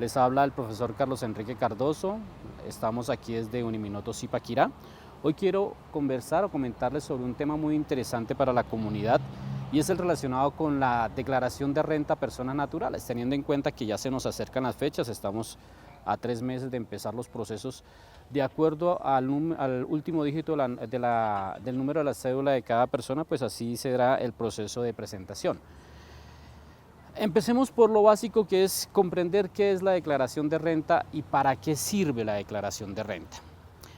Les habla el profesor Carlos Enrique Cardoso. Estamos aquí desde Uniminuto Zipaquirá. Hoy quiero conversar o comentarles sobre un tema muy interesante para la comunidad y es el relacionado con la declaración de renta a personas naturales, teniendo en cuenta que ya se nos acercan las fechas, estamos a 3 meses de empezar los procesos. De acuerdo al último dígito del número de la cédula de cada persona, pues así será el proceso de presentación. Empecemos por lo básico, que es comprender qué es la declaración de renta y para qué sirve la declaración de renta.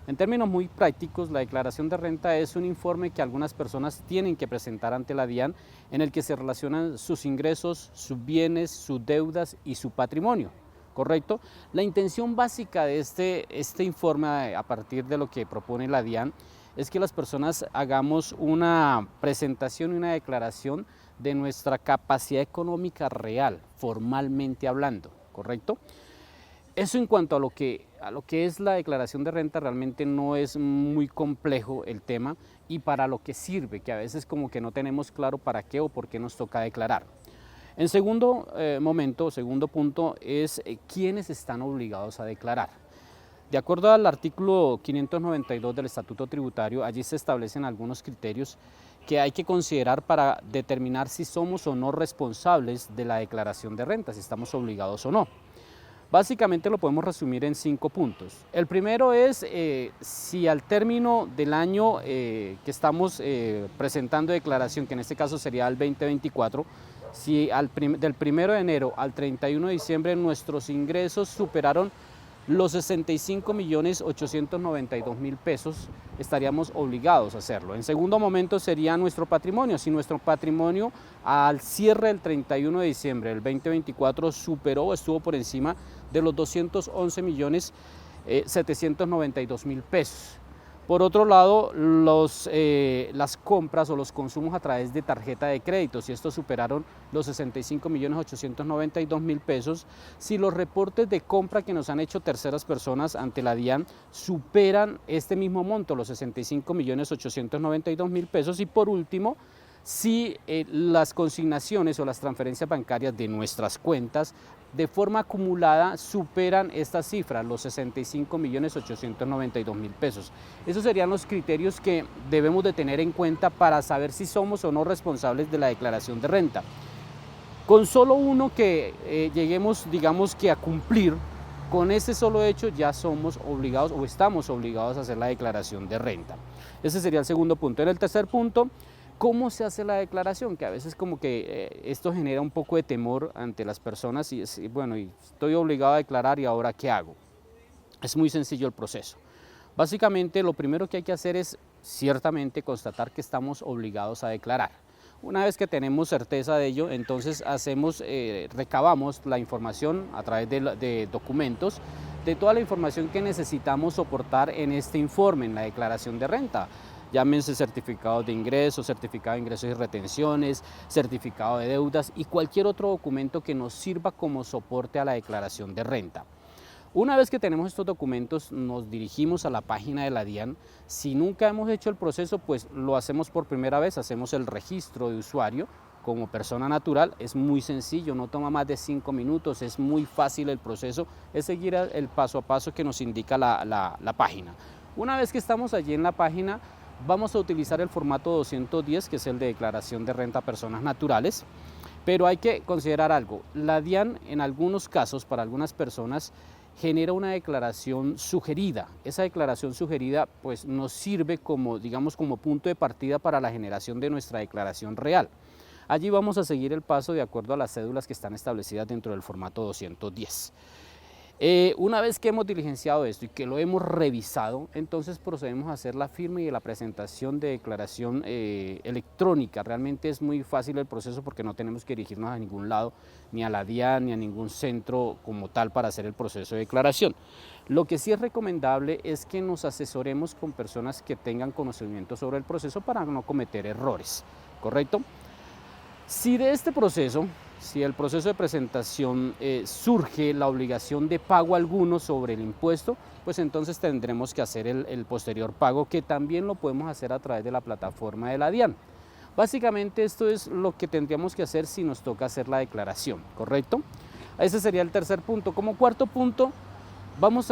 En términos muy prácticos, la declaración de renta es un informe que algunas personas tienen que presentar ante la DIAN en el que se relacionan sus ingresos, sus bienes, sus deudas y su patrimonio. ¿Correcto? La intención básica de este informe, a partir de lo que propone la DIAN, es que las personas hagamos una presentación y una declaración de nuestra capacidad económica real, formalmente hablando, ¿correcto? Eso en cuanto a lo que es la declaración de renta, realmente no es muy complejo el tema y para lo que sirve, que a veces como que no tenemos claro para qué o por qué nos toca declarar. En segundo segundo punto, es quiénes están obligados a declarar. De acuerdo al artículo 592 del Estatuto Tributario, allí se establecen algunos criterios que hay que considerar para determinar si somos o no responsables de la declaración de renta, si estamos obligados o no. Básicamente lo podemos resumir en 5 puntos. El primero es si al término del año que estamos presentando declaración, que en este caso sería el 2024, si del 1 de enero al 31 de diciembre nuestros ingresos superaron los 65.892.000 pesos, estaríamos obligados a hacerlo. En segundo momento sería nuestro patrimonio. Si nuestro patrimonio al cierre del 31 de diciembre del 2024 superó o estuvo por encima de los 211.792.000 pesos. Por otro lado, las compras o los consumos a través de tarjeta de crédito, si estos superaron los 65.892.000 pesos, si los reportes de compra que nos han hecho terceras personas ante la DIAN superan este mismo monto, los 65.892.000 pesos, y por último, si las consignaciones o las transferencias bancarias de nuestras cuentas de forma acumulada superan esta cifra, los 65.892.000 pesos. Esos serían los criterios que debemos de tener en cuenta para saber si somos o no responsables de la declaración de renta. Con solo uno que lleguemos, digamos que a cumplir, con ese solo hecho ya somos obligados o estamos obligados a hacer la declaración de renta. Ese sería el segundo punto. En el tercer punto, ¿cómo se hace la declaración? Que a veces como que esto genera un poco de temor ante las personas y bueno, y estoy obligado a declarar y ahora ¿qué hago? Es muy sencillo el proceso. Básicamente lo primero que hay que hacer es ciertamente constatar que estamos obligados a declarar. Una vez que tenemos certeza de ello, entonces recabamos la información a través de documentos, de toda la información que necesitamos soportar en este informe, en la declaración de renta. Llámense certificados de ingresos, certificado de ingresos y retenciones, certificado de deudas y cualquier otro documento que nos sirva como soporte a la declaración de renta. Una vez que tenemos estos documentos, nos dirigimos a la página de la DIAN. Si nunca hemos hecho el proceso, pues lo hacemos por primera vez, hacemos el registro de usuario como persona natural. Es muy sencillo, no toma más de 5 minutos, es muy fácil el proceso, es seguir el paso a paso que nos indica la página. Una vez que estamos allí en la página, vamos a utilizar el formato 210, que es el de declaración de renta a personas naturales, pero hay que considerar algo. La DIAN en algunos casos, para algunas personas, genera una declaración sugerida. Esa declaración sugerida pues nos sirve como, digamos, como punto de partida para la generación de nuestra declaración real. Allí vamos a seguir el paso de acuerdo a las cédulas que están establecidas dentro del formato 210. Una vez que hemos diligenciado esto y que lo hemos revisado, entonces procedemos a hacer la firma y la presentación de declaración electrónica. Realmente es muy fácil el proceso porque no tenemos que dirigirnos a ningún lado, ni a la DIAN, ni a ningún centro como tal para hacer el proceso de declaración. Lo que sí es recomendable es que nos asesoremos con personas que tengan conocimiento sobre el proceso para no cometer errores, ¿correcto? Si de este proceso, si el proceso de presentación surge la obligación de pago alguno sobre el impuesto, pues entonces tendremos que hacer el posterior pago, que también lo podemos hacer a través de la plataforma de la DIAN. Básicamente esto es lo que tendríamos que hacer si nos toca hacer la declaración, ¿correcto? Ese sería el tercer punto. Como cuarto punto, vamos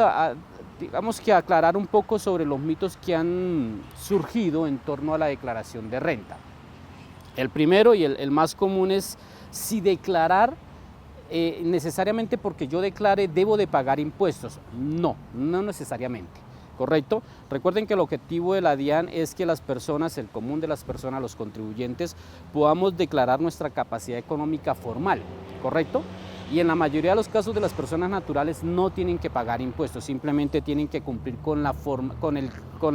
digamos que aclarar un poco sobre los mitos que han surgido en torno a la declaración de renta. El primero y el más común es si declarar necesariamente porque yo declare debo de pagar impuestos. No, no necesariamente. ¿Correcto? Recuerden que el objetivo de la DIAN es que las personas, el común de las personas, los contribuyentes, podamos declarar nuestra capacidad económica formal, ¿correcto? Y en la mayoría de los casos de las personas naturales no tienen que pagar impuestos, simplemente tienen que cumplir con la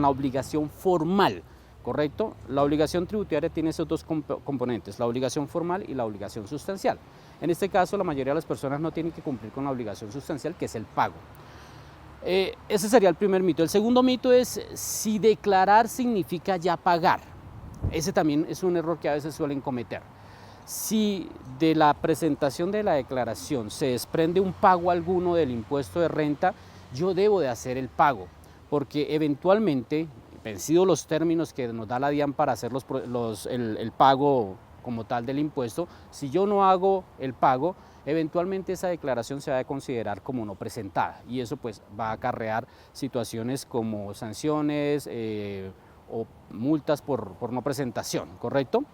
obligación formal, ¿correcto? La obligación tributaria tiene esos dos componentes, la obligación formal y la obligación sustancial. En este caso, la mayoría de las personas no tienen que cumplir con la obligación sustancial, que es el pago. Ese sería el primer mito. El segundo mito es si declarar significa ya pagar. Ese también es un error que a veces suelen cometer. Si de la presentación de la declaración se desprende un pago alguno del impuesto de renta, yo debo de hacer el pago, porque eventualmente, vencidos los términos que nos da la DIAN para hacer el pago como tal del impuesto, si yo no hago el pago, eventualmente esa declaración se va a considerar como no presentada y eso pues va a acarrear situaciones como sanciones o multas por no presentación, ¿correcto?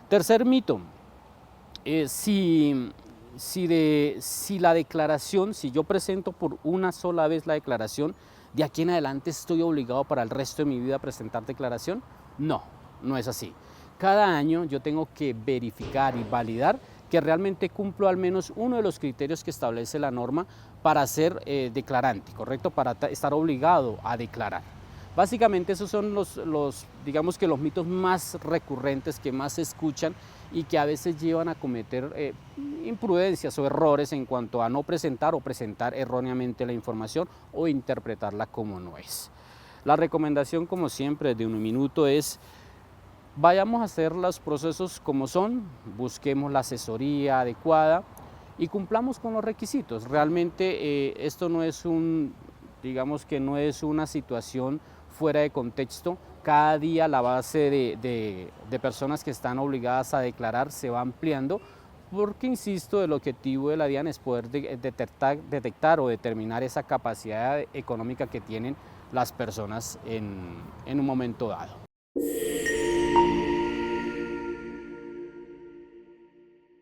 Tercer mito, si la declaración, si yo presento por una sola vez la declaración, ¿de aquí en adelante estoy obligado para el resto de mi vida a presentar declaración? No, no es así. Cada año yo tengo que verificar y validar que realmente cumplo al menos uno de los criterios que establece la norma para ser declarante, ¿correcto? Para estar obligado a declarar. Básicamente esos son digamos que los mitos más recurrentes que más se escuchan y que a veces llevan a cometer imprudencias o errores en cuanto a no presentar o presentar erróneamente la información o interpretarla como no es. La recomendación, como siempre, de Un Minuto es: vayamos a hacer los procesos como son, busquemos la asesoría adecuada y cumplamos con los requisitos. Realmente esto no es digamos que no es una situación fuera de contexto. Cada día la base de personas que están obligadas a declarar se va ampliando porque, insisto, el objetivo de la DIAN es poder detectar o determinar esa capacidad económica que tienen las personas en un momento dado.